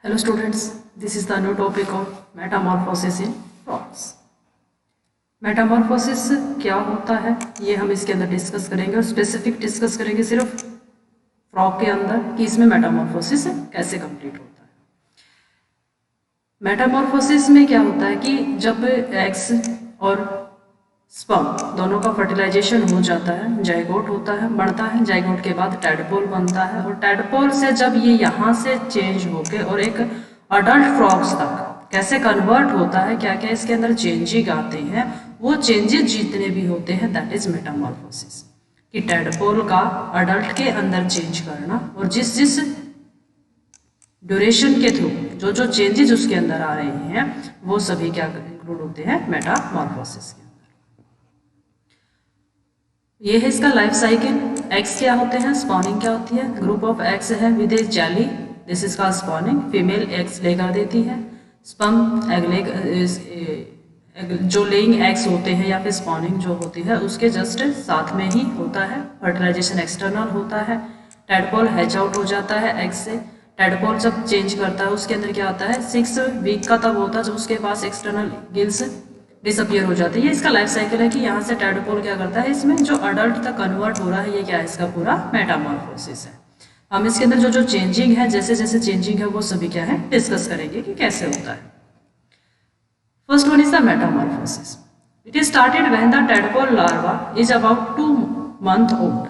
Hello students, this is the new topic of metamorphosis in frogs. Metamorphosis क्या होता है ये हम इसके अंदर डिस्कस करेंगे और स्पेसिफिक डिस्कस करेंगे सिर्फ फ्रॉग के अंदर कि इसमें मेटामॉर्फोसिस कैसे कंप्लीट होता है। मेटामॉर्फोसिस में क्या होता है कि जब एग्स और स्पर्म दोनों का फर्टिलाइजेशन हो जाता है, जाइगोट होता है, बढ़ता है, जाइगोट के बाद टैडपोल बनता है और टैडपोल से जब ये यहाँ से चेंज होके और एक अडल्ट फ्रॉग्स तक कैसे कन्वर्ट होता है, क्या क्या इसके अंदर चेंजिंग आते हैं, वो चेंजेस जितने भी होते हैं दैट इज मेटामॉर्फोसिस। कि टैडपोल का अडल्ट के अंदर चेंज करना और जिस जिस ड्यूरेशन के थ्रू जो जो चेंजेस उसके अंदर आ रहे हैं वो सभी क्या इंक्लूड होते हैं मेटामॉर्फोसिस के। ये है इसका लाइफ साइकिल। एग्स क्या होते हैं, स्पॉनिंग क्या होती है, ग्रुप ऑफ एग्स है with A jelly, this is called spawning. Female eggs लेकर देती है, स्पर्म जो लेइंग एग्स होते हैं या फिर स्पॉनिंग जो होती है उसके जस्ट साथ में ही होता है। फर्टिलाइजेशन एक्सटर्नल होता है, टैडपोल हैच आउट हो जाता है एग से। टैडपोल जब चेंज करता है उसके अंदर क्या होता है, 6 वीक का तब होता है जब उसके पास एक्सटर्नल गिल्स डिसअपियर हो जाती है। ये इसका लाइफ साइकिल है कि यहाँ से टैडपोल क्या करता है, इसमें जो अडल्ट तक कन्वर्ट हो रहा है ये क्या है, इसका पूरा मेटामॉर्फोसिस है। हम इसके अंदर जो जो चेंजिंग है, जैसे जैसे चेंजिंग है वो सभी क्या है डिस्कस करेंगे कि कैसे होता है। First one is the Metamorphosis. It is started when the tadpole larva is about 2 month old.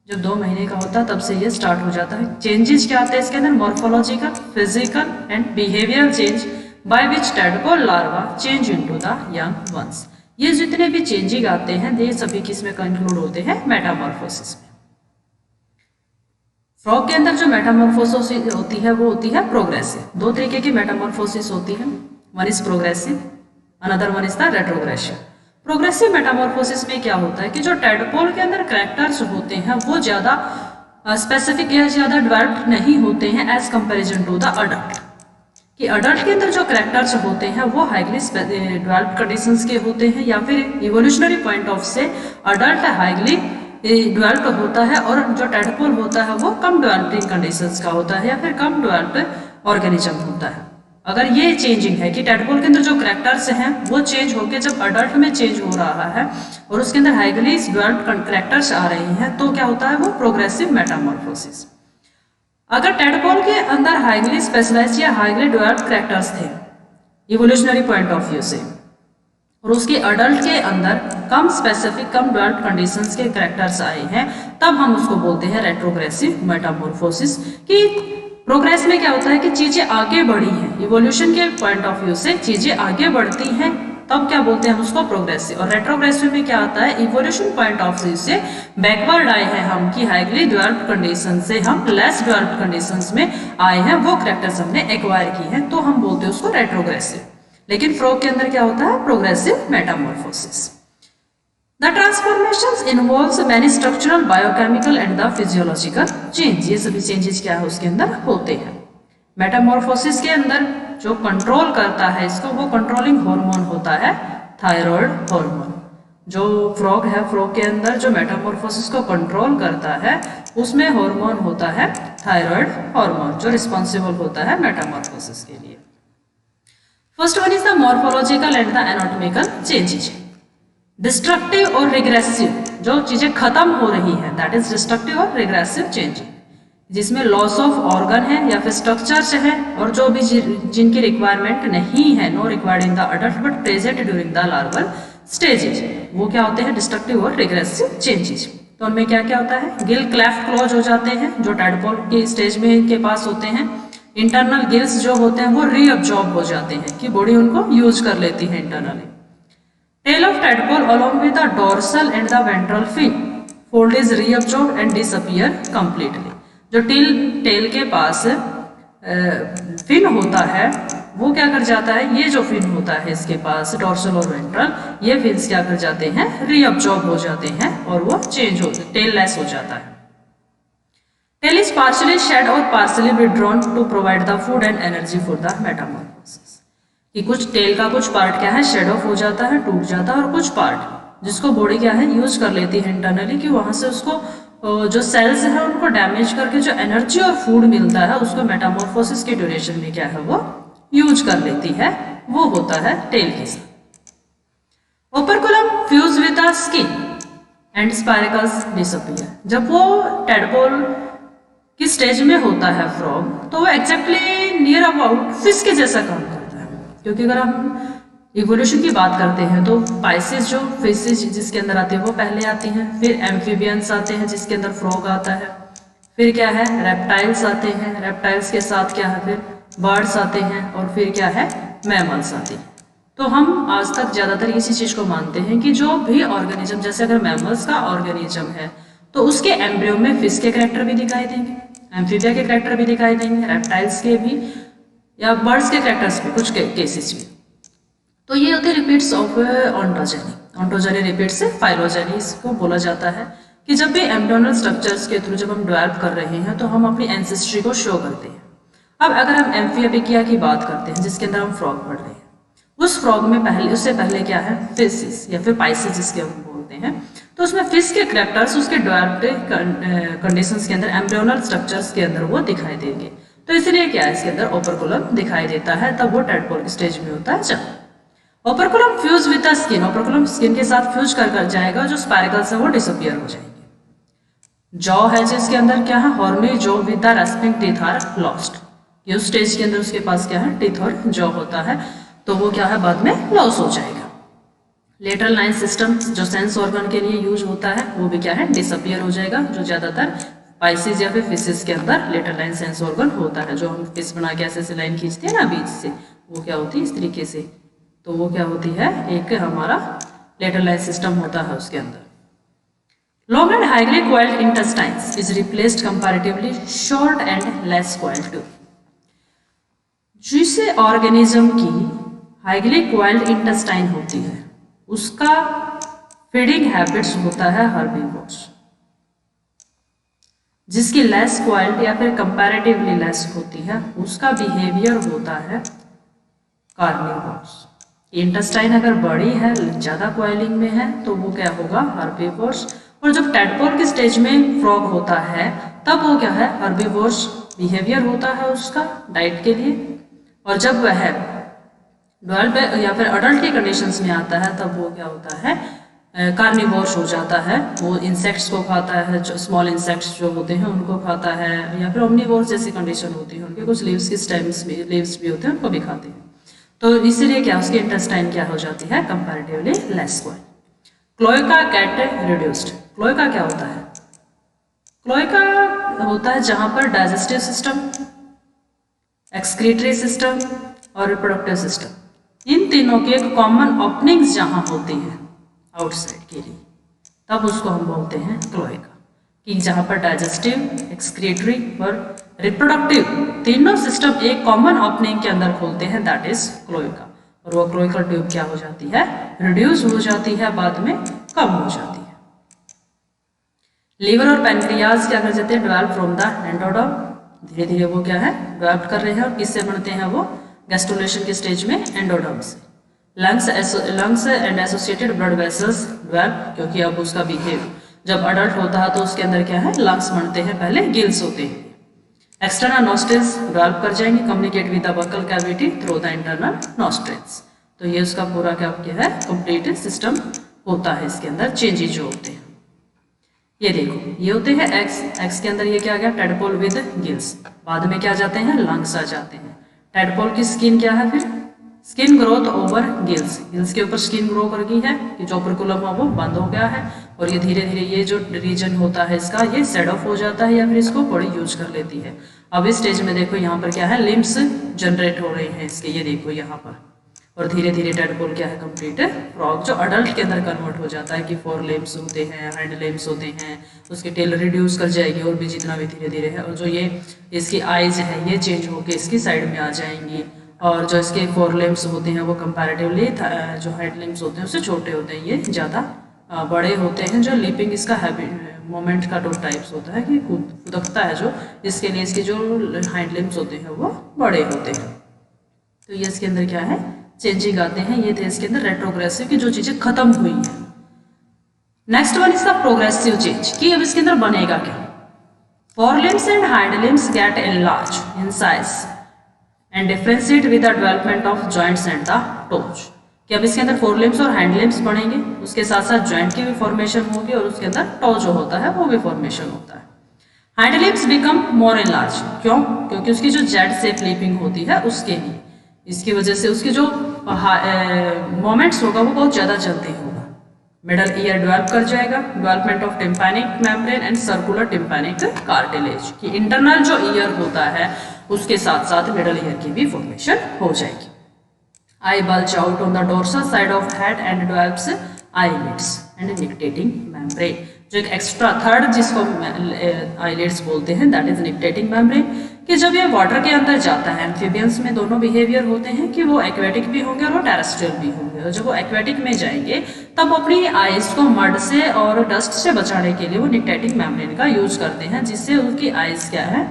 जब 2 महीने का होता है तब से ये स्टार्ट हो जाता है। चेंजेस क्या आते हैं इसके अंदर, morphological, physical and behavioural change by which tadpole larva change into the young ones। ये जितने भी चेंजिंग आते हैं ये सभी किसमें कंक्लूड होते हैं, मेटामॉर्फोसिस में। फ्रॉग के अंदर जो मेटामॉर्फोसिस होती है वो होती है प्रोग्रेसिव। 2 तरीके की मेटामॉर्फोसिस होती है, one is progressive, another one is the retrogressive. Progressive Metamorphosis में क्या होता है कि जो टैडपोल के अंदर कैरेक्टर्स होते हैं वो ज्यादा स्पेसिफिक या ज्यादा डेवलप्ड नहीं होते हैं as comparison to the adult. कि अडल्ट के अंदर जो कैरेक्टर्स होते हैं वो हाईली डेवलप्ड कंडीशंस के होते हैं या फिर इवोल्यूशनरी पॉइंट ऑफ से अडल्ट हाईली डेवलप्ड होता है और जो टैडपोल होता है वो कम डेवलपिंग कंडीशंस का होता है या फिर कम डेवलप्ड ऑर्गेनिज्म होता है। अगर ये चेंजिंग है कि टैडपोल के अंदर जो कैरेक्टर्स हैं वो चेंज होकर जब अडल्ट में चेंज हो रहा है और उसके अंदर हाईली डेवलप्ड कैरेक्टर्स आ रहे हैं तो क्या होता है वो प्रोग्रेसिव मेटामॉर्फोसिस। अगर टैडपोल के अंदर हाईली स्पेशलाइज्ड या हाईली डेवलप्ड कैरेक्टर्स थे इवोल्यूशनरी पॉइंट ऑफ व्यू से और उसके अडल्ट के अंदर कम स्पेसिफिक कम डेवलप्ड कंडीशंस के कैरेक्टर्स आए हैं तब हम उसको बोलते हैं रेट्रोग्रेसिव मेटामॉर्फोसिस। कि प्रोग्रेस में क्या होता है कि चीजें आगे बढ़ी हैं, इवोल्यूशन के पॉइंट ऑफ व्यू से चीजें आगे बढ़ती हैं तब क्या बोलते हैं हम उसको प्रोग्रेसिव। और रेट्रोग्रेसिव में क्या आता है, इवोल्यूशन पॉइंट ऑफ व्यू से बैकवर्ड आए हैं हम कि हाईली डेवलप्ड कंडीशन से हम लेस डेवलप्ड कंडीशंस में आए हैं, वो कैरेक्टर्स हमने एक्वायर की हैं तो हम बोलते हैं उसको रेट्रोग्रेसिव। लेकिन फ्रॉग के अंदर क्या होता है, progressive Metamorphosis. The transformations involves many structural, biochemical and the physiological change. ये सभी चेंजेस क्या है उसके अंदर होते हैं। मेटामॉर्फोसिस के अंदर जो कंट्रोल करता है इसको वो कंट्रोलिंग हार्मोन होता है थायराइड हार्मोन। जो फ्रॉग है, फ्रॉग के अंदर जो मेटामॉर्फोसिस को कंट्रोल करता है उसमें हार्मोन होता है थायराइड हार्मोन जो रिस्पॉन्सिबल होता है मेटामॉर्फोसिस के लिए। First one is the morphological and the anatomical changes. Destructive और रिग्रेसिव जो चीजें खत्म हो रही है दैट इज डिस्ट्रक्टिव और रिग्रेसिव चेंज, जिसमें लॉस ऑफ ऑर्गन है या फिर स्ट्रक्चर्स है और जो भी जिनकी रिक्वायरमेंट नहीं है, no required in the adult but present during the larval stages, वो क्या होते हैं डिस्ट्रक्टिव और रिग्रेसिव चेंजेस। तो उनमें क्या क्या होता है, गिल क्लेफ्ट क्लोज हो जाते हैं जो टैडपोल के स्टेज में के पास होते हैं। इंटरनल गिल्स जो होते हैं वो रीअब्जॉर्ब हो जाते हैं कि बॉडी उनको यूज कर लेती है internally. Tail of tadpole along with the dorsal and the ventral fin fold is reabsorb and disappear completely. जो टेल के पास फिन होता है वो क्या कर जाता है, ये जो फिन होता है इसके पास डोर्सल और वेंट्रल, ये फिन्स क्या कर जाते हैं, रीअब्जॉर्ब हो जाते हैं और वो चेंज हो टेल लेस हो जाता है। टेल इज पार्शियली शेड और partially withdrawn to provide the food and energy for the metamorphosis. कि कुछ टेल का कुछ पार्ट क्या है शेड ऑफ हो जाता है, टूट जाता है और कुछ पार्ट जिसको बॉडी क्या है यूज कर लेती है इंटरनली कि वहां से उसको जो सेल्स है उनको डैमेज करके जो एनर्जी और फूड मिलता है उसको मेटामॉर्फोसिस के ड्यूरेशन में क्या है वो यूज कर लेती है, वो होता है टेल के साथ। Operculum fuse with the skin and spiracles disappear. जब वो टेडपोल की स्टेज में होता है फ्रॉग, तो वो एक्जैक्टली नियर अबाउट फिश के जैसा काम करता है। क्योंकि अगर हम इवोल्यूशन की बात करते हैं तो पाइसेस जो फिशेज जिसके अंदर आती है वो पहले आती हैं, फिर एम्फीबियंस आते हैं जिसके अंदर फ्रॉग आता है, फिर क्या है रेप्टाइल्स आते हैं, रेप्टाइल्स के साथ क्या है फिर बर्ड्स आते हैं, और फिर क्या है मैमल्स आते हैं। तो हम आज तक ज़्यादातर इसी चीज़ को मानते हैं कि जो भी ऑर्गेनिज्म, जैसे अगर मैमल्स का ऑर्गेनिज्म है तो उसके एम्ब्रियो में फिश के कैरेक्टर भी दिखाई देंगे, एम्फीबिया के कैरेक्टर भी दिखाई देंगे, रेप्टाइल्स के भी, या बर्ड्स के कैरेक्टर्स भी कुछ केसेस में। तो ये होते repeats of ontogeny. Ontogeny repeat से फाइलोजेनी इसको बोला जाता है कि जब भी एम्ब्रियोनल स्ट्रक्चर्स के थ्रू जब हम डेवलप कर रहे हैं तो हम अपनी एंसेस्ट्री को शो करते हैं। अब अगर हम एम्फीबिया की बात करते हैं जिसके अंदर हम फ्रॉग पढ़ रहे हैं, उस फ्रॉग में पहले उससे पहले क्या है फिशेस या फिर पाइसेस जिसके हम बोलते हैं, तो उसमें फिश के कैरेक्टर्स उसके डेवलप्ड कंडीशंस के अंदर एम्ब्रियोनल स्ट्रक्चर्स के अंदर वो दिखाई देंगे। तो इसलिए क्या है इसके अंदर ओपरकुलम दिखाई देता है, तब वो टेडपोल की स्टेज में होता है जब operculum fuse with the skin. Operculum skin के साथ फ्यूज कर जाएगा, जो स्पाइरकल्स है वो डिसअपियर हो जाएंगे। जॉ है जिसके अंदर क्या है horny jaw with the rasping teeth are lost. ये उस स्टेज के अंदर उसके पास क्या है टीथ और जॉ होता है, तो वो क्या है बाद में लॉस हो जाएगा। लेटरल लाइन सिस्टम जो सेंस ऑर्गन के लिए यूज होता है वो भी क्या है डिसअपियर हो जाएगा, जो ज्यादातर पाइसेस या फिर फिशेस के अंदर लेटरल लाइन सेंस ऑर्गन होता है। जो हम फिश बना के ऐसे लाइन खींचते हैं ना बीच से, वो क्या होती है इस तरीके से, तो वो क्या होती है एक हमारा लेटरल लाइन सिस्टम होता है उसके अंदर। Long and highly coiled intestines is replaced comparatively short and less coiled too. जिस ऑर्गेनिज्म की हाईली कॉइल्ड इंटेस्टाइन होती है उसका फीडिंग हैबिट्स होता है हर्बीवोर्स। जिसकी लेस कॉइल्ड या फिर कंपैरेटिवली लेस होती है उसका बिहेवियर होता है कार्निवोर्स। इंटेस्टाइन अगर बड़ी है ज़्यादा कॉइलिंग में है तो वो क्या होगा हर्बीवोर्स। और जब टेडपोल के स्टेज में फ्रॉग होता है तब वो क्या है हर्बीवोर्स बिहेवियर होता है उसका डाइट के लिए। और जब वह डेवलप या फिर अडल्ट की कंडीशंस में आता है तब वो क्या होता है कार्निवोर्स हो जाता है। वो इंसेक्ट्स को खाता है, जो स्मॉल इंसेक्ट्स जो होते हैं उनको खाता है, या फिर ओमनिवोर्स जैसी कंडीशन होती है उनके कुछ लीव्स के स्टेम्स भी लीव्स भी होते हैं उनको भी खाते हैं। तो इसीलिए क्या उसकी इंटेस्टाइन क्या हो जाती है comparatively less coil. Cloaca gate reduced. Cloaca क्या होता है? क्लोएका होता है जहां पर डाइजेस्टिव सिस्टम, एक्सक्रीटरी सिस्टम और रिप्रोडक्टिव सिस्टम इन तीनों की एक कॉमन ओपनिंग्स जहां होती हैं आउटसाइड के लिए, तब उसको हम बोलते हैं क्लोएका। कि जहां पर डाइजेस्टिव, एक्सक्रीटरी और रिप्रोडक्टिव तीनों सिस्टम एक कॉमन ओपनिंग के अंदर खोलते हैं, दैट इज क्लोएका। और वो क्लोएकल ट्यूब क्या हो जाती है रिड्यूस हो जाती है, बाद में कम हो जाती है। लीवर और पैनक्रियाज क्या कर जाते हैं डेवलप फ्रॉम द एंडोडर्म। धीरे धीरे वो क्या है डेवलप कर रहे हैं, और किससे बनते हैं वो गैस्ट्रुलेशन के स्टेज में एंडोडर्म से। Lungs and associated blood vessels develop, क्योंकि अब उसका बिहेव जब अडल्ट होता है तो उसके अंदर क्या है लंग्स बनते हैं, पहले गिल्स होते हैं। एक्सटर्नल नॉस्ट्रिल्स डेवलप कर जाएंगे, communicate with the buccal cavity through the internal nostrils. तो ये उसका पूरा क्या है कंप्लीट सिस्टम होता है, इसके अंदर चेंजेस जो होते हैं। ये देखो ये होते हैं एक्स के अंदर ये क्या आ गया टेडपोल विद गिल्स, बाद में क्या जाते हैं लंग्स आ जाते हैं। टेडपोल की स्किन क्या है फिर skin growth over gills, gills के ऊपर स्किन ग्रो कर गई है, ये जो ओपरकुलम है वो बंद हो गया है, और ये धीरे धीरे ये जो रीजन होता है इसका ये सेड ऑफ हो जाता है या फिर इसको बॉडी यूज कर लेती है। अब इस स्टेज में देखो यहाँ पर क्या है लिम्स जनरेट हो रहे हैं इसके, ये देखो यहाँ पर, और धीरे धीरे टेडपोल क्या है कंप्लीट फ्रॉग जो अडल्ट के अंदर कन्वर्ट हो जाता है कि 4 लिम्स होते हैं, हैंड लिम्स होते हैं, उसकी टेल रिड्यूस कर जाएगी और भी जितना भी धीरे धीरे है, और जो ये इसकी आईज है ये चेंज होके इसकी साइड में आ जाएंगी, और जो इसके 4 लिम्स होते हैं वो कंपैरेटिवली जो हैंड लिम्स होते हैं उससे छोटे होते हैं, ये ज़्यादा बड़े होते हैं। जो लीपिंग इसका मोमेंट का 2 टाइप्स होता है कि फुदकता है जो, इसके लिए इसके जो हैंड लिम्स होते हैं वो बड़े होते हैं। तो ये इसके अंदर क्या है चेंजिंग आते हैं। ये थे इसके अंदर रेट्रोग्रेसिव की जो चीज़ें खत्म हुई हैं, next one is the progressive change कि अब इसके अंदर बनेगा क्या। Forelimbs and hind limbs get enlarged in size and differentiate with the development of joints and the toes। कि अब इसके अंदर फोरलिम्स और हैंड लिम्स बढ़ेंगे, उसके साथ साथ जॉइंट की भी फॉर्मेशन होगी और उसके अंदर टो जो होता है वो भी फॉर्मेशन होता है। Hand limbs become more enlarge, क्यों? क्योंकि उसकी जो जेड शेप लिपिंग होती है उसके लिए, इसकी वजह से उसकी जो मोमेंट्स होगा वो बहुत ज़्यादा चलते होगा। मिडल ईयर डेवलप कर जाएगा, development of tympanic membrane and circular tympanic cartilage कि इंटरनल जो ईयर होता है उसके साथ साथ मिडल ईयर की भी फॉर्मेशन हो जाएगी। Eye bulge out on the dorsal side of head and develops eyelids and nictitating membrane. जो एक एक्स्ट्रा थर्ड जिसको आईलिड्स बोलते हैं दैट इज निक्टेटिंग मेम्ब्रेन कि जब ये वाटर के अंदर जाता है, एम्फीबियंस में दोनों बिहेवियर होते हैं कि वो एक्वेटिक भी होंगे और वो टेरेस्ट्रियल भी होंगे। और जब वो एक्वेटिक में जाएंगे तब अपनी आइज को मड से और डस्ट से बचाने के लिए वो निक्टेटिंग मेम्ब्रेन का यूज करते हैं, जिससे उनकी आइज क्या है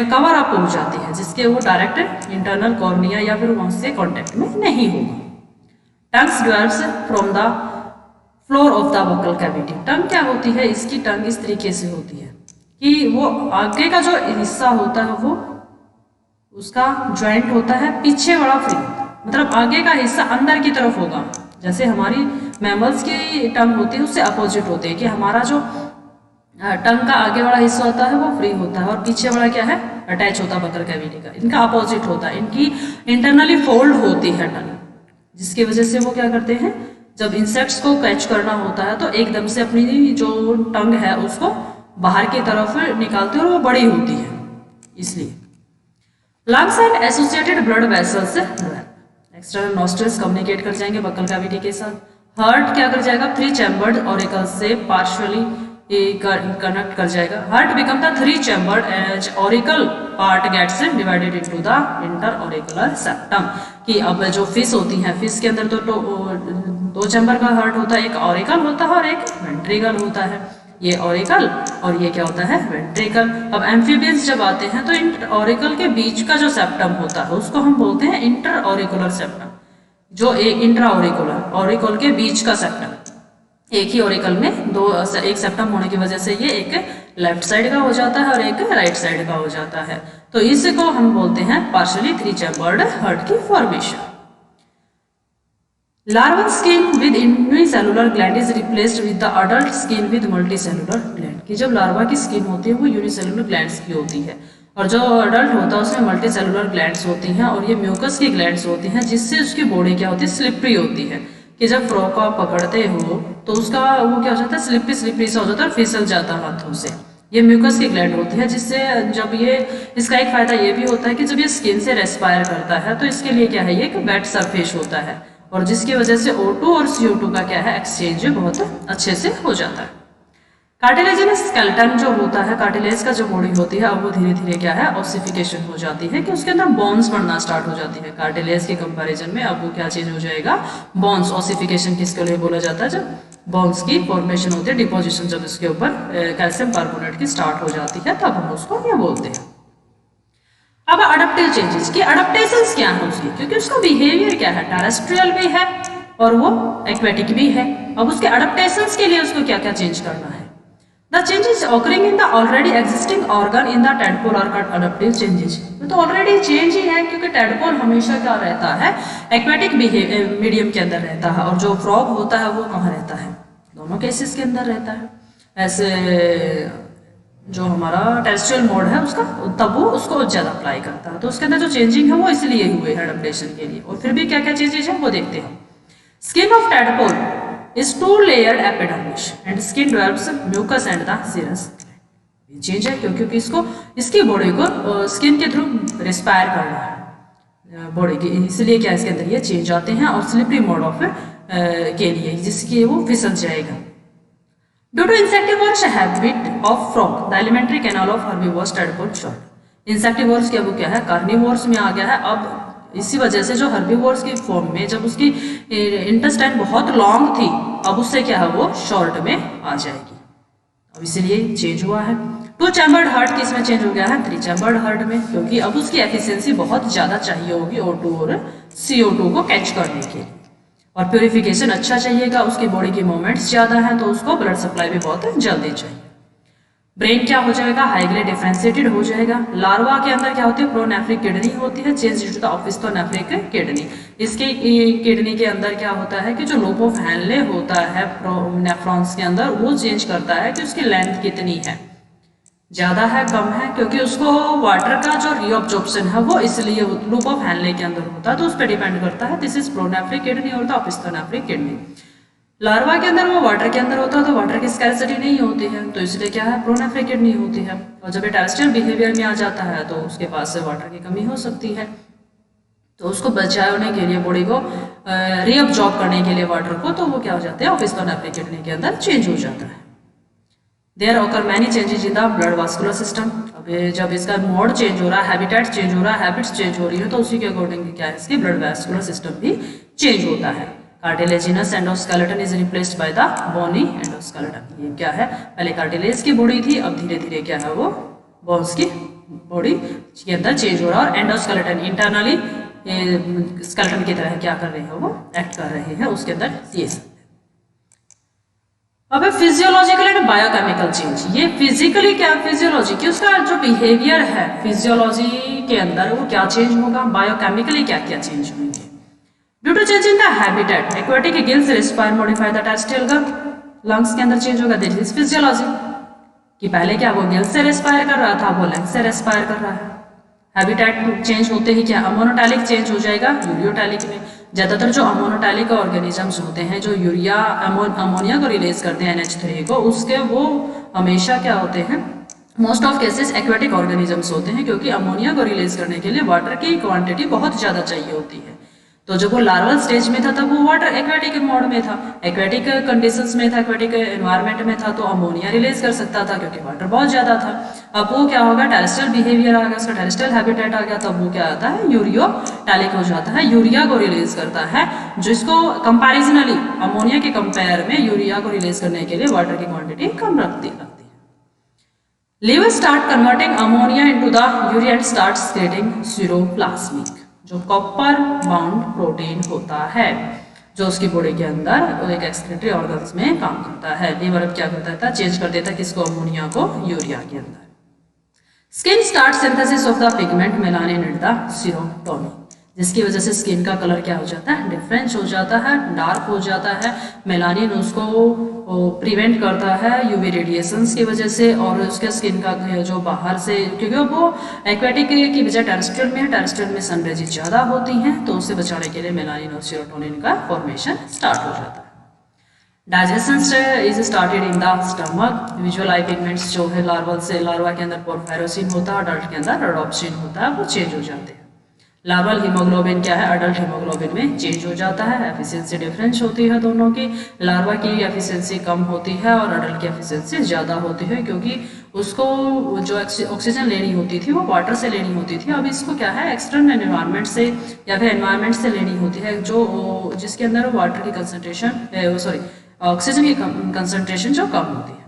कवर अप हो जाती है, जिसके वो डायरेक्ट इंटरनल कॉर्निया या फिर वहां से कॉन्टेक्ट में नहीं होगा। Tongues develops from the floor of the buccal cavity. Tongue क्या होती है? इसकी टंग इस तरीके से होती है कि वो आगे का जो हिस्सा होता है वो उसका ज्वाइंट होता है, पीछे वाला फ्री, मतलब आगे का हिस्सा अंदर की तरफ होगा। जैसे हमारी मैमल्स की टंग होती है उससे अपोजिट होती है कि हमारा जो टंग का आगे वाला हिस्सा होता है वो फ्री होता है और पीछे वाला क्या है अटैच होता है बकल कैविटी का। इनका अपोजिट होता है, इनकी इंटरनली फोल्ड होती है टंग, जिसकी वजह से वो क्या करते हैं जब इंसेक्ट्स को कैच करना होता है तो एकदम से अपनी जो टंग है उसको बाहर की तरफ निकालते हैं और वो बड़ी होती है इसलिए। Lungs and associated blood vessels, external nostrils communicate कर जाएंगे बकल कैविटी के साथ। हार्ट क्या कर जाएगा? 3 चैम्बर्ड ऑरिकल से पार्शियली कनेक्ट कर जाएगा। Heart become the 3 chambered as auricle part gets divided into the inter auricular septum. कि अब जो फिश होती हैं, फिश के अंदर तो 2 चैम्बर का हार्ट होता है, एक ऑरिकल होता है और एक वेंट्रिकल होता है। ये ऑरिकल और ये क्या होता है वेंट्रिकल। अब एम्फीबियंस जब आते हैं तो इन ऑरिकल के बीच का जो सेप्टम होता है उसको हम बोलते हैं इंटर ऑरिकुलर सेप्टम। जो इंट्रा ऑरिकुलर ऑरिकल के बीच का सेप्टम, एक ही ऑरिकल में एक सेप्टम होने की वजह से ये एक लेफ्ट साइड का हो जाता है और एक राइट साइड का हो जाता है, तो इसको हम बोलते हैं पार्शियली 3 चैम्बर्ड हार्ट की formation. Larval skin with unicellular gland is replaced with the adult skin with multicellular gland। कि जब लार्वा की स्किन होती है वो यूनिसेलुलर ग्लैंड्स की होती है और जो अडल्ट होता है उसमें मल्टीसेलुलर ग्लैंड्स होती हैं और ये म्यूकस की ग्लैंड्स होती हैं, जिससे उसकी बॉडी क्या होती है स्लिपरी होती है कि जब फ्रॉक आप पकड़ते हो तो उसका वो क्या हो जाता है स्लिपरी स्लिपरी सा हो जाता है और फिसल जाता है हाथों से। ये म्यूकस की ग्लैंड होती है, जिससे जब ये इसका एक फायदा ये भी होता है कि जब ये स्किन से रेस्पायर करता है तो इसके लिए क्या है ये एक वेट सरफेस होता है और जिसकी वजह से O2 और CO2 का क्या है एक्सचेंज बहुत अच्छे से हो जाता है। कार्टिलेजिनस स्केलेटन जो होता है, कार्टिलेज का जो बॉडी होती है अब वो धीरे धीरे क्या है ऑसिफिकेशन हो जाती है कि उसके अंदर बोन्स बढ़ना स्टार्ट हो जाती है। कार्टिलेज के कंपैरिजन में अब वो क्या चेंज हो जाएगा बोन्स। ऑसिफिकेशन किसके लिए बोला जाता है? जब बोन्स की फॉर्मेशन होती है, डिपोजिशन जब इसके ऊपर कैल्शियम कार्बोनेट की स्टार्ट हो जाती है तब हम उसको ये बोलते हैं। अब अडप्टिव चेंजेस की अडप्टेशंस क्या है उसकी, क्योंकि उसका बिहेवियर क्या है टेरेस्ट्रियल भी है और वो एक्वेटिक भी है। अब उसके अडप्टेशंस के लिए उसको क्या क्या चेंज करना है। The changes occurring in the already existing organ in the tadpole are called adaptive changes. तो ऑलरेडी चेंज ही है क्योंकि टेडपोल हमेशा क्या रहता है एक्वेटिक मीडियम के अंदर रहता है और जो फ्रॉग होता है वो कहाँ रहता है दोनों केसेस के अंदर रहता है। ऐसे जो हमारा टेरेस्ट्रियल मोड है उसका तब वो उसको ज़्यादा अप्लाई करता है, तो उसके अंदर जो चेंजिंग है वो इसलिए हुए है अडप्टेशन के लिए। और फिर भी क्या क्या चेंजेस है वो देखते हैं। Skin of tadpole is 2-layered epidermis and skin develops mucus and the serous gland। Change है क्योंकि इसको इसकी बॉडी को स्किन के थ्रू रिस्पायर करना है बॉडी की, इसलिए क्या इसके अंदर ये चेंज आते हैं और स्लिपरी मोड ऑफ के लिए जिसकी वो फिसल जाएगा। Due to insectivores habit of frog the alimentary canal of herbivores tadpole short. Insectivores क्या वो क्या है कार्निवोर्स में आ गया है। अब इसी वजह से जो हर्बीवोर्स की फॉर्म में जब उसकी इंटेस्टाइन बहुत लॉन्ग थी अब उससे क्या है वो शॉर्ट में आ जाएगी, अब इसीलिए चेंज हुआ है। 2 चैम्बर्ड हार्ट किस में चेंज हो गया है 3 चैम्बर्ड हार्ट में, क्योंकि अब उसकी एफिशिएंसी बहुत ज़्यादा चाहिए होगी O2 और CO2 को कैच करने के लिए। और प्योरिफिकेशन अच्छा चाहिएगा, उसकी बॉडी की मूवमेंट्स ज़्यादा है तो उसको ब्लड सप्लाई भी बहुत जल्दी चाहिए। ब्रेन क्या हो जाएगा, हाईली डिफरेंशिएटेड हो जाएगा। लार्वा के अंदर क्या होती है, प्रोनेफ्रिक किडनी होती है, चेंज टू द ऑफिस्टोनेफ्रिक किडनी। इसके किडनी के अंदर क्या होता है कि जो लोब ऑफ हैनले होता है नेफ्रॉन्स के अंदर, वो चेंज करता है कि उसकी लेंथ कितनी है, ज़्यादा है कम है, क्योंकि उसको वाटर का जो रीअब्जॉर्प्शन है वो इसलिए लूप ऑफ हैनले के अंदर होता है, तो उस पर डिपेंड करता है। दिस इज प्रोनेफ्रिक किडनी और द ऑफिस्टोनेफ्रिक किडनी। लार्वा के अंदर वो वाटर के अंदर होता है तो वाटर की स्कैरसिटी नहीं होती है, तो इसलिए क्या है, प्रोनेफ्रिक किडनी होती है। और जब ये टेरेस्ट्रियल बिहेवियर में आ जाता है तो उसके पास से वाटर की कमी हो सकती है, तो उसको बचाने के लिए, बॉडी को रीअब्जॉर्ब करने के लिए वाटर को, तो वो क्या हो जाता है, ऑफिस्टोनेफ्रिक किडनी के अंदर चेंज हो जाता है। There occur many changes in the blood vascular system. अब जब इसका मोड चेंज हो रहा है, हैबिटेट चेंज हो रहा है, हैबिट्स चेंज हो रही है, तो उसी के अकॉर्डिंग क्या है, इसकी ब्लड वास्कुलर सिस्टम भी चेंज होता है। Cartilaginous endoskeleton is replaced by the bony endoskeleton. ये क्या है, पहले कार्टिलेज की बॉडी थी, अब धीरे धीरे क्या है, वो बोन्स की बॉडी के अंदर चेंज हो रहा है, और एंडोस्केलेटन इंटरनली स्केलेटन की तरह क्या कर रहे हैं, वो एक्ट कर रहे हैं उसके अंदर। ये अब फिजियोलॉजिकल एंड बायोकेमिकल चेंज, ये फिजिकली क्या, फिजियोलॉजी की उसका जो बिहेवियर है फिजियोलॉजी के अंदर वो क्या चेंज होगा, बायोकेमिकली क्या क्या चेंज होंगे। Due to change in the habitat, aquatic gills respire modify the terrestrial lungs के अंदर चेंज होगा। दिस इज फिजियोलॉजी कि पहले क्या वो गिल्स से रेस्पायर कर रहा था, वो लंग्स से रेस्पायर कर रहा है। हैबिटेट चेंज होते ही क्या, अमोनोटैलिक चेंज हो जाएगा यूरियोटैलिक में। ज्यादातर जो अमोनोटैलिक ऑर्गेनिजम्स होते हैं जो यूरिया अमोनिया को रिलीज करते हैं NH3 को, उसके वो हमेशा क्या होते हैं, most of cases aquatic organisms होते हैं, क्योंकि अमोनिया को रिलीज करने के लिए वाटर की क्वांटिटी बहुत ज़्यादा चाहिए होती है। तो जब वो लार्वल स्टेज में था तब वो वाटर एक्वेटिक मोड में था, एक्वेटिक कंडीशंस में था, एक्वेटिक एनवायरनमेंट में था, तो अमोनिया रिलीज कर सकता था क्योंकि वाटर बहुत ज़्यादा था। अब वो क्या होगा, टेरेस्ट्रियल बिहेवियर आ गया, उसका टेरेस्ट्रियल हैबिटेट आ गया, तब वो क्या आता है, यूरियोटैलिक हो जाता है, यूरिया को रिलीज करता है, जिसको कंपैरिजनली अमोनिया के कंपेयर में यूरिया को रिलीज करने के लिए वाटर की क्वांटिटी कम रखती है। Liver start converting ammonia into the urea and starts creating ceroplasmic, जो कॉपर बाउंड प्रोटीन होता है, जो उसकी बॉडी के अंदर एक एक्सक्रीटरी ऑर्गन्स में काम करता है। लिवर अब क्या करता था, चेंज कर देता है किसको, अमोनिया को यूरिया के अंदर। Skin start synthesis of the pigment melanin and the serotonin, जिसकी वजह से स्किन का कलर क्या हो जाता है, डिफरेंस हो जाता है, डार्क हो जाता है। मेलानिन उसको प्रिवेंट करता है यूवी रेडिएशंस की वजह से, और उसके स्किन का जो बाहर से, क्योंकि वो एक्वेटिक की वजह टेरेस्ट्रियल में है, टेरेस्ट्रियल में सन रेजेस ज़्यादा होती हैं, तो उसे बचाने के लिए मेलानिन और सेरोटोनिन का फॉर्मेशन स्टार्ट हो जाता है। Digestion is started in the stomach. Visual I pigments जो है लार्वा के अंदर पोरफायरोसिन होता है, अडल्ट के अंदर रोडोप्सिन होता है, वो चेंज हो जाते हैं। लार्वल हीमोग्लोबिन क्या है, अडल्ट हीमोग्लोबिन में चेंज हो जाता है। एफिशिएंसी डिफरेंस होती है दोनों की, लार्वा की एफिशिएंसी कम होती है और अडल्ट की एफिशिएंसी ज़्यादा होती है, क्योंकि उसको जो ऑक्सीजन लेनी होती थी वो वाटर से लेनी होती थी, अब इसको क्या है, एक्सटर्नल एनवायरनमेंट से या फिर एनवायरनमेंट से लेनी होती है, जो जिसके अंदर वाटर की कंसनट्रेशन ऑक्सीजन की कंसनट्रेशन जो कम होती है।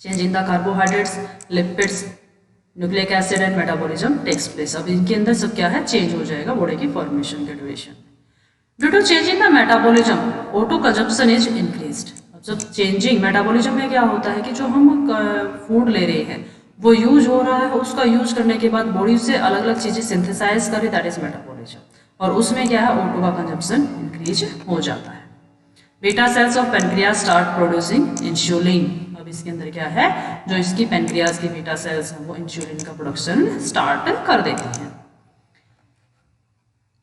Change in the carbohydrates, lipids, nucleic acid and metabolism takes place. अब इनके अंदर सब क्या है, चेंज हो जाएगा बॉडी की फॉर्मेशन के ड्यूरेशन में। Due to change in the metabolism O2 consumption is increased. अब जब चेंजिंग मेटाबॉलिज्म में क्या होता है कि जो हम फूड ले रहे हैं वो यूज हो रहा है, उसका यूज करने के बाद बॉडी से अलग अलग चीजें सिंथेसाइज करे, दैट इज मेटाबॉलिज्म, और उसमें क्या है, O2 का कंजम्पशन इंक्रीज हो जाता है। Beta cells of pancreas start producing insulin. अब इसके अंदर क्या है, जो इसकी पेनक्रियाज की बीटा सेल्स हैं वो इंसुलिन का प्रोडक्शन स्टार्ट कर देती हैं।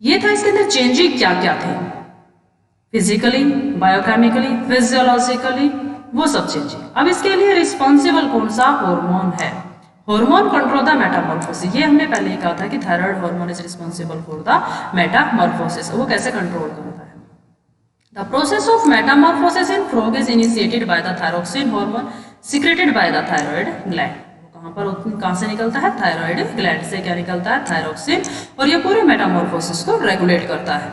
ये था इसके अंदर चेंजिंग क्या क्या थे, फिजिकली, बायोकेमिकली, फिजियोलॉजिकली, वो सब चेंजिंग। अब इसके लिए रिस्पॉन्सिबल कौन सा हार्मोन है, हार्मोन कंट्रोल द मेटामॉर्फोसिस। ये हमने पहले ही कहा था कि thyroid hormone is responsible for the Metamorphosis. वो कैसे कंट्रोल करता है, The process of metamorphosis in frog is initiated by the thyroxine hormone secreted by the thyroid gland. कहाँ से निकलता है, थायराइड ग्लैंड से क्या निकलता है, थायरोक्सिन, और ये पूरे मेटामॉर्फोसिस को रेगुलेट करता है।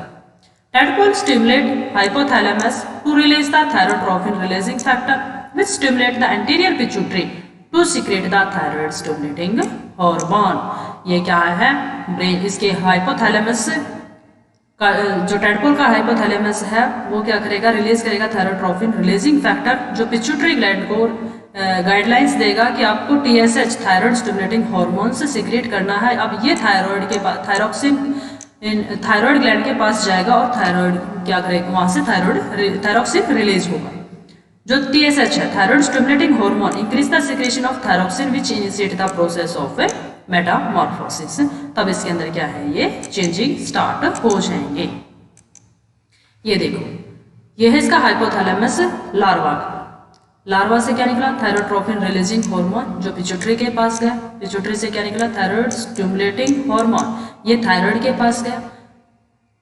Tadpole stimulate hypothalamus to release the thyrotropin releasing factor, which stimulate the anterior pituitary to secrete the thyroid stimulating hormone. ये क्या है, ब्रेन इसके हाइपोथैलेमस जो टेडपोल का हाइपोथैलेमस है वो क्या करेगा, रिलीज करेगा थायरोट्रोपिन रिलीजिंग फैक्टर, जो पिट्यूटरी ग्लैंड को गाइडलाइंस देगा कि आपको TSH थायराइड स्टिमुलेटिंग हार्मोन से सीक्रेट करना है। अब ये थायराइड के पास थायराइड ग्लैंड के पास जाएगा और थायराइड क्या करेगा, वहां से थायरोक्सिन रिलीज होगा। जो TSH है thyroid stimulating hormone increase the secretion of thyroxine which initiate the process of Metamorphosis. तब इसके अंदर क्या है, ये चेंजिंग स्टार्ट हो जाएंगे। ये देखो, ये है इसका हाइपोथैलेमस लार्वा। लार्वा से क्या निकला, थायरोट्रोपिन रिलीजिंग हार्मोन, जो पिट्यूटरी के पास गया। पिट्यूटरी से क्या निकला, थायराइड स्टिमुलेटिंग हार्मोन, ये थायराइड के पास गया।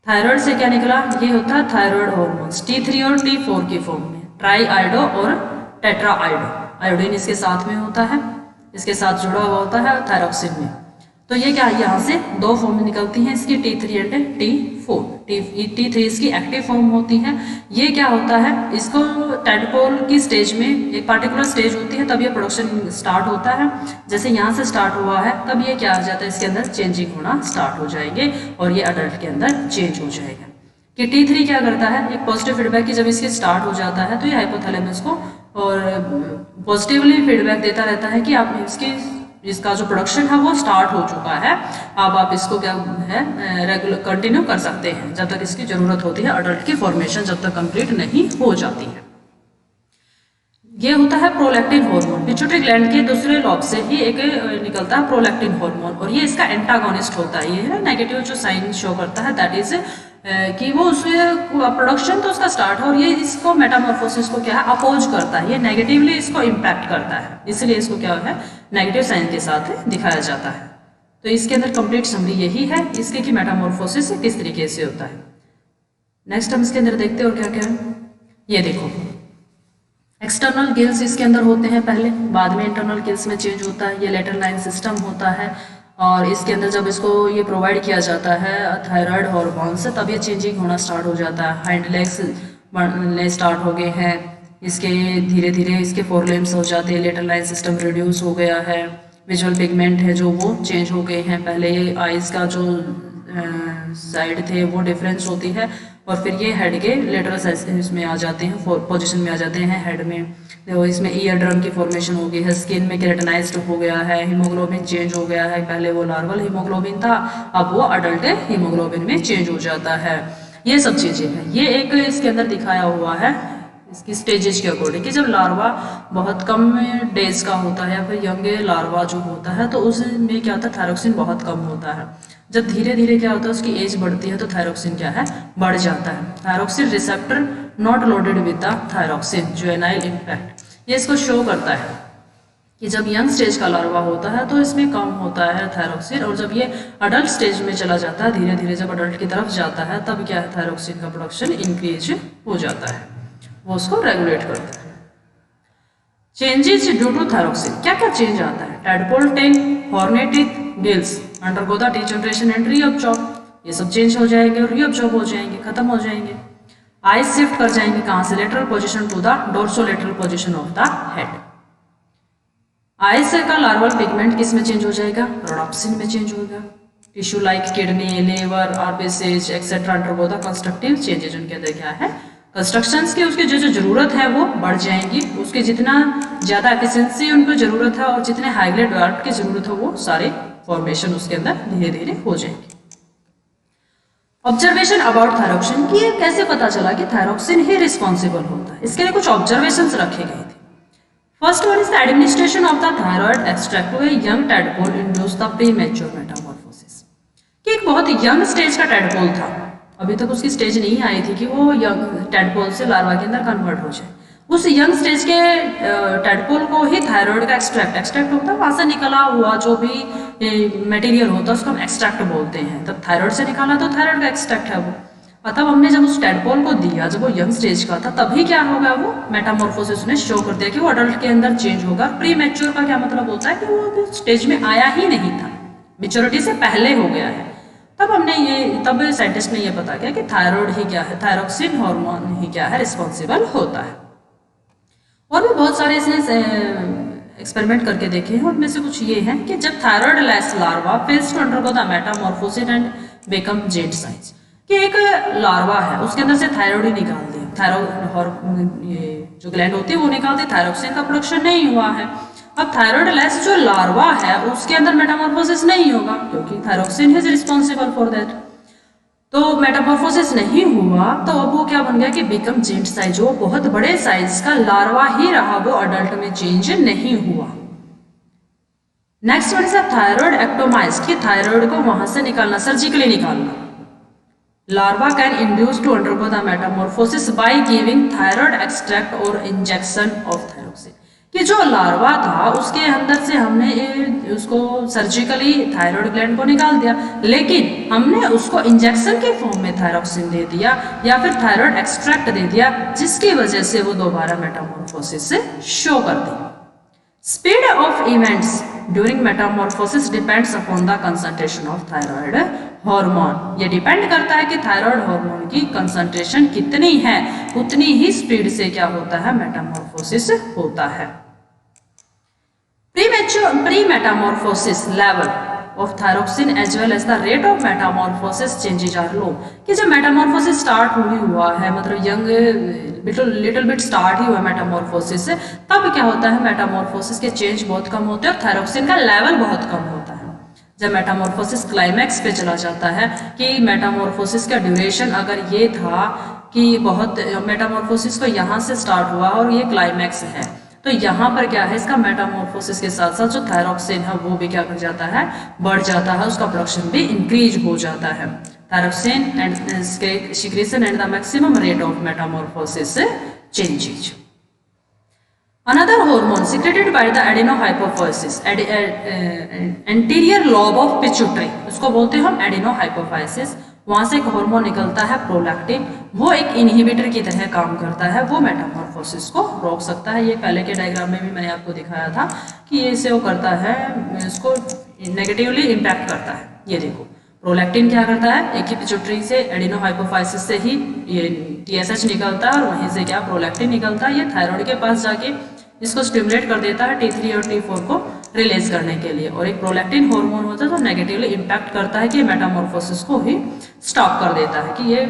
थायराइड से क्या निकला, ये होता है थायराइड हार्मोन्स T3 और T4 की फॉर्म में, ट्राई आयोडो और टेट्रा आयोडो। आयोडीन इसके साथ में होता है, इसके साथ जुड़ा हुआ होता है थायरोक्सिन में। तो ये क्या है, यहाँ से दो फॉर्म निकलती हैं इसकी, T3 एंड T4। T3 इसकी एक्टिव फॉर्म होती है। ये क्या होता है, इसको टेडपोल की स्टेज में एक पार्टिकुलर स्टेज होती है, तब ये प्रोडक्शन स्टार्ट होता है। जैसे यहाँ से स्टार्ट हुआ है तब ये क्या आ जाता है, इसके अंदर चेंजिंग होना स्टार्ट हो जाएंगे और ये अडल्ट के अंदर चेंज हो जाएगा। कि T3 क्या करता है, एक पॉजिटिव फीडबैक की जब इसके स्टार्ट हो जाता है तो ये हाइपोथैलेमस को और पॉजिटिवली फीडबैक देता रहता है कि आप इसका जो प्रोडक्शन है वो स्टार्ट हो चुका है, अब आप इसको क्या है रेगुलर कंटिन्यू कर सकते हैं जब तक इसकी जरूरत होती है, अडल्ट की फॉर्मेशन जब तक कंप्लीट नहीं हो जाती है। ये होता है प्रोलैक्टिन हार्मोन। पिट्यूटरी ग्लैंड के दूसरे लॉब से ही एक निकलता है प्रोलैक्टिन हार्मोन और ये इसका एंटागोनिस्ट होता है। ये है नेगेटिव जो साइन शो करता है, दैट इज कि वो उससे प्रोडक्शन तो उसका स्टार्ट है और ये इसको मेटामॉर्फोसिस को क्या है अपोज करता है, ये नेगेटिवली इसको इम्पैक्ट करता है, इसलिए इसको क्या है नेगेटिव साइन के साथ दिखाया जाता है। तो इसके अंदर कंप्लीट समरी यही है इसके कि मेटामॉर्फोसिस किस तरीके से होता है। नेक्स्ट हम इसके अंदर देखते हैं और क्या क्या है। ये देखो, एक्सटर्नल गिल्स इसके अंदर होते हैं पहले, बाद में इंटरनल गिल्स में चेंज होता है। ये लेटर लाइन सिस्टम होता है और इसके अंदर जब इसको ये प्रोवाइड किया जाता है थायराइड हार्मोन से तब ये चेंजिंग होना स्टार्ट हो जाता है। हाइंड लेग्स बढ़ने स्टार्ट हो गए हैं, इसके धीरे धीरे इसके फोरलिम्स हो जाते हैं, लेटर लाइन सिस्टम रिड्यूस हो गया है, विजुअल पिगमेंट है जो वो चेंज हो गए हैं। पहले ये आइज़ का जो साइड थे वो डिफरेंस होती है और फिर ये हेड के लेटरल इसमें आ जाते हैं, पोजीशन में आ जाते हैं हेड में। तो इसमें ईयर ड्रम की फॉर्मेशन हो गई है, स्किन में केराटिनाइज्ड हो गया है, हीमोग्लोबिन चेंज हो गया है, पहले वो लार्वल हीमोग्लोबिन था अब वो अडल्ट हीमोग्लोबिन में चेंज हो जाता है। ये सब चीज़ें हैं, ये एक इसके अंदर दिखाया हुआ है इसकी स्टेजेस के अकॉर्डिंग कि जब लार्वा बहुत कम डेज का होता है या फिर यंग लार्वा जो होता है तो उसमें क्या होता है थायरोक्सिन बहुत कम होता है। जब धीरे धीरे क्या होता है उसकी एज बढ़ती है तो थायरोक्सिन क्या है बढ़ जाता है। Thyroxine receptor not loaded with the thyroxine juvenile impact, ये इसको शो करता है कि जब यंग स्टेज का लार्वा होता है तो इसमें कम होता है थायरोक्सिन और जब ये अडल्ट स्टेज में चला जाता है धीरे धीरे जब अडल्ट की तरफ जाता है तब क्या है थायरोक्सिन का प्रोडक्शन इंक्रीज हो जाता है, वो उसको रेगुलेट करता है। चेंजेस ड्यू टू थायरोक्सिन, क्या क्या चेंज आता है। Tadpole tank, hornet gills undergo the degeneration and reabsorb, ये सब चेंज हो जाएंगे और रीअब्जॉर्ब हो जाएंगे, खत्म हो जाएंगे। आइज शिफ्ट कर जाएंगे कहाँ से, lateral position to the dorsolateral position of the head. Eyes का लार्वल पिगमेंट किस में चेंज हो जाएगा, रोडोप्सिन में चेंज होगा। Tissue like kidney, liver, RBCs etcetera undergo the constructive changes, उनके अंदर क्या है कंस्ट्रक्शंस की उसकी जो जरूरत है वो बढ़ जाएंगी, उसके जितना ज़्यादा एफिशिएंसी उनको जरूरत है और जितने हाई ग्रेड वार्ड की जरूरत है वो सारे फॉर्मेशन उसके अंदर धीरे धीरे हो जाएंगे। ऑब्जर्वेशन अबाउट थायरोक्सिन की कैसे पता चला कि थायरोक्सिन ही रिस्पॉन्सिबल होता है, इसके लिए कुछ ऑब्जर्वेशंस रखे गए थे। First one is the administration of the thyroid extract to a young tadpole induce the premature metamorphosis, कि एक बहुत यंग स्टेज का टैडपोल था, अभी तक उसकी स्टेज नहीं आई थी कि वो यंग टैडपोल से लार्वा के अंदर कन्वर्ट हो जाए। उस यंग स्टेज के टैडपोल को ही थायराइड का एक्सट्रैक्ट होता है, वहां से निकला हुआ जो भी मटेरियल होता है उसको हम एक्सट्रैक्ट बोलते हैं। तब थायराइड से निकाला तो थायराइड का एक्सट्रैक्ट है वो। और तब हमने जब उस टैडपोल को दिया जब वो यंग स्टेज का था तभी क्या होगा वो मेटामॉर्फोसिस ने शो कर दिया कि वो अडल्ट के अंदर चेंज होगा। प्री मैच्योर का क्या मतलब होता है कि वो स्टेज में आया ही नहीं था, मेच्योरिटी से पहले हो गया है। तब साइंटिस्ट ने ये पता किया कि थायराइड ही क्या है, थायरोक्सिन हार्मोन ही क्या है रिस्पॉन्सिबल होता है। और भी बहुत सारे इसने एक्सपेरिमेंट करके देखे हैं, उनमें से कुछ ये हैं कि जब thyroid less larva fails to undergo the metamorphosis and become giant size, कि एक लार्वा है, उसके अंदर से थायराइड ही निकाल दे, थायराइड ये जो ग्लैंड होती है वो निकाल दे, थायरोक्सिन का प्रोडक्शन नहीं हुआ है। अब थायराइड लेस जो लार्वा है उसके अंदर मेटामॉर्फोसिस नहीं होगा क्योंकि thyroxine is responsible for that. तो मेटामॉर्फोसिस नहीं हुआ तो अब वो क्या बन गया कि बिकम जेंट साइज, जो बहुत बड़े साइज का लार्वा ही रहा, वो अडल्ट में चेंज नहीं हुआ। नेक्स्ट वर्ड है थायराइड एक्टोमाइज, कि थायराइड को वहां से निकालना, सर्जिकली निकालना। Larva can induce to undergo the metamorphosis by giving thyroid extract और इंजेक्शन ऑफ थायरोक्सिन, कि जो लार्वा था उसके अंदर से हमने उसको सर्जिकली थायराइड ग्लैंड को निकाल दिया, लेकिन हमने उसको इंजेक्शन के फॉर्म में थायरोक्सिन दे दिया या फिर थायराइड एक्सट्रैक्ट दे दिया, जिसकी वजह से वो दोबारा मेटामॉर्फोसिस से शो कर दी। Speed of events during metamorphosis depends upon the concentration of thyroid hormone। ये डिपेंड करता है कि थायराइड हार्मोन की कंसंट्रेशन कितनी है, उतनी ही स्पीड से क्या होता है, मेटामॉर्फोसिस होता है। Pre Metamorphosis level of thyroxine as well as the rate of metamorphosis changes are low, कि जब मेटामॉर्फोसिस स्टार्ट हुआ है, मतलब यंग लिटिल बिट स्टार्ट ही हुआ मेटामॉर्फोसिस से, तब क्या होता है, मेटामॉर्फोसिस के चेंज बहुत कम होते हैं और थायरोक्सिन का लेवल बहुत कम होता है। जब मेटामॉर्फोसिस क्लाइमैक्स पे चला जाता है, कि मेटामॉर्फोसिस का ड्यूरेशन अगर ये था कि बहुत मेटामॉर्फोसिस को यहाँ से स्टार्ट हुआ और ये क्लाइमैक्स है, तो यहाँ पर क्या है, इसका मेटामॉर्फोसिस के साथ साथ जो थायरोक्सिन है वो भी क्या कर जाता है, बढ़ जाता है, उसका प्रोडक्शन भी इंक्रीज हो जाता है। Thyroxine and secretion and the maximum rate of Metamorphosis changes. Another hormone secreted by the adenohypophysis, anterior lobe of pituitary, उसको बोलते हैं हम एडिनोहाइपोफाइसिस। वहां से एक हार्मोन निकलता है प्रोलैक्टिन, वो एक इनहिबिटर की तरह काम करता है, वो मेटामॉर्फोसिस को रोक सकता है। ये पहले के डायग्राम में भी मैंने आपको दिखाया था कि ये इसे वो करता है, इसको नेगेटिवली इम्पैक्ट करता है। ये देखो प्रोलैक्टिन क्या करता है, एक ही पिट्यूटरी से एडिनोहाइपोफाइसिस से ही ये TSH निकलता है और वहीं से क्या प्रोलैक्टिन निकलता है, ये थायराइड के पास जाके इसको स्टिमुलेट कर देता है T3 और T4 को रिलीज करने के लिए। और एक प्रोलैक्टिन हार्मोन होता है तो नेगेटिवली इम्पैक्ट करता है कि मेटामॉर्फोसिस को ही स्टॉप कर देता है, कि ये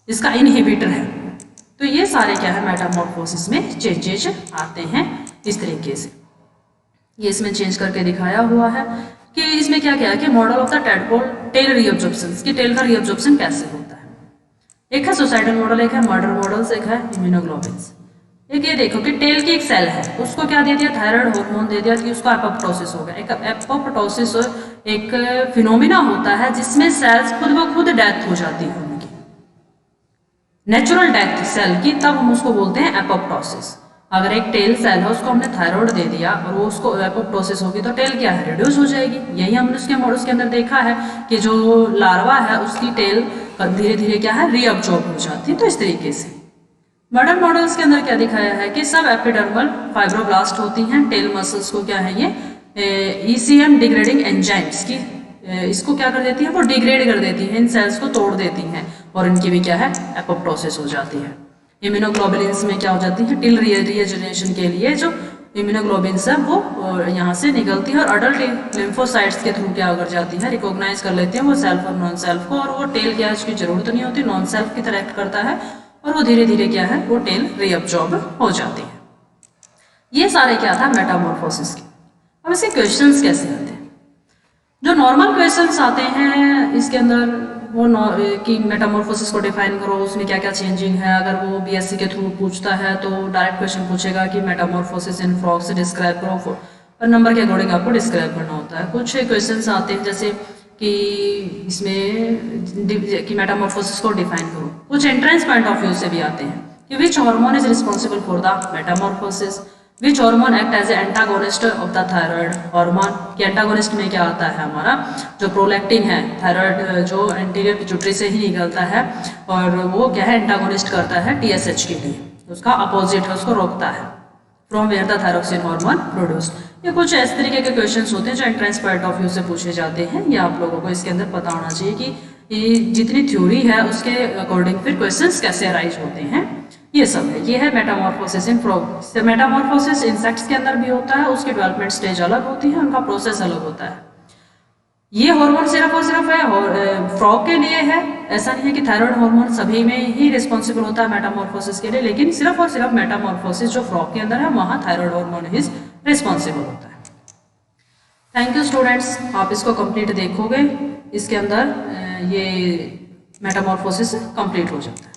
इसका इनहिबिटर है। तो ये सारे क्या है, मेटामॉर्फोसिस में चेंजेस आते हैं इस तरीके से। ये इसमें चेंज करके दिखाया हुआ है कि इसमें क्या क्या है कि model of the tadpole tail reabsorption, कि टेल का रीअब्जॉर्प्शन कैसे होता है। एक है सुसाइडल मॉडल, एक है मर्डर मॉडल्स, एक है इम्यूनोग्लोबिन्स। एक ये देखो कि टेल की एक सेल है, उसको क्या दे दिया, थायराइड हार्मोन दे दिया कि उसको एपोप्टोसिस हो गया। एक एपोप्टोसिस एक फिनोमिना होता है जिसमें सेल्स खुद ब खुद डेथ हो जाती है उनकी, नेचुरल डेथ सेल की, तब हम उसको बोलते हैं एपोप्टोसिस। अगर एक टेल सेल है उसको हमने थायराइड दे दिया और वो उसको एपोप्टोसिस होगी तो टेल क्या है, रिड्यूस हो जाएगी। यही हमने उसके अंदर देखा है कि जो लार्वा है उसकी टेल धीरे धीरे क्या है, रीअब्जॉर्ब हो जाती है। तो इस तरीके से मॉडर्न मॉडल्स के अंदर क्या दिखाया है कि सब एपिडर्मल फाइब्रोब्लास्ट होती हैं। टेल मसल्स को क्या है, ये ECM डिग्रेडिंग एंजाइम्स की इसको क्या कर देती है, वो डिग्रेड कर देती है, इन सेल्स को तोड़ देती हैं और इनकी भी क्या है, एपोप्टोसिस हो जाती है। इम्यूनोग्लोबुलिन्स में क्या हो जाती है, टिल रीजनरेशन के लिए जो इम्यूनोग्लोबिन्स है वो यहाँ से निकलती है और अडल्ट लिम्फोसाइट्स के थ्रू क्या कर जाती है, रिकॉग्नाइज कर लेते हैं वो सेल्फ और नॉन सेल्फ को, और वो टेल क्या है उसकी जरूरत नहीं होती, नॉन सेल्फ की तरह एक्ट करता है और वो धीरे धीरे क्या है, वो टेल रीअब्जॉर्ब हो जाती है। ये सारे क्या था, मेटामॉर्फोसिस के। अब इसके क्वेश्चंस कैसे आते हैं, जो नॉर्मल क्वेश्चंस आते हैं इसके अंदर वो कि मेटामॉर्फोसिस को डिफाइन करो, उसमें क्या क्या चेंजिंग है। अगर वो BSc के थ्रू पूछता है तो डायरेक्ट क्वेश्चन पूछेगा कि मेटामॉर्फोसिस इन फ्रॉग्स डिस्क्राइब करो, और नंबर के अकॉर्डिंग आपको डिस्क्राइब करना होता है। कुछ क्वेश्चंस आते हैं जैसे कि इसमें कि मेटामॉर्फोसिस को डिफाइन करो। कुछ एंट्रेंस पॉइंट ऑफ व्यू से भी आते हैं कि which hormone is responsible for the metamorphosis, which hormone act as antagonist of the thyroid hormone. कि एंटागोनिस्ट में क्या आता है, हमारा जो प्रोलैक्टिन है थायराइड जो एंटीरियर पिट्यूटरी से ही निकलता है और वो क्या है, एंटागोनिस्ट करता है TSH के लिए, उसका अपोजिट है, उसको रोकता है। From where the thyroxine hormone produced. ये कुछ इस तरीके के क्वेश्चंस होते हैं जो एंट्रेंस पॉइंट ऑफ व्यू से पूछे जाते हैं। ये आप लोगों को इसके अंदर पता होना चाहिए कि ये जितनी थ्योरी है उसके अकॉर्डिंग फिर क्वेश्चंस कैसे अराइज होते हैं, ये सब है। ये है मेटामॉर्फोसिस इन फ्रॉग। मेटामॉर्फोसिस इंसेक्ट्स के अंदर भी होता है, उसकी डेवलपमेंट स्टेज अलग होती है, उनका प्रोसेस अलग होता है। ये हार्मोन सिर्फ और सिर्फ है फ्रॉग के लिए है, ऐसा नहीं है कि थायराइड हार्मोन सभी में ही रिस्पॉन्सिबल होता है मेटामॉर्फोसिस के लिए, लेकिन सिर्फ और सिर्फ मेटामॉर्फोसिस जो फ्रॉग के अंदर है वहाँ थायराइड हार्मोन ही रिस्पॉन्सिबल होता है। थैंक यू स्टूडेंट्स, आप इसको कंप्लीट देखोगे, इसके अंदर ये मेटामॉर्फोसिस कंप्लीट हो जाता है।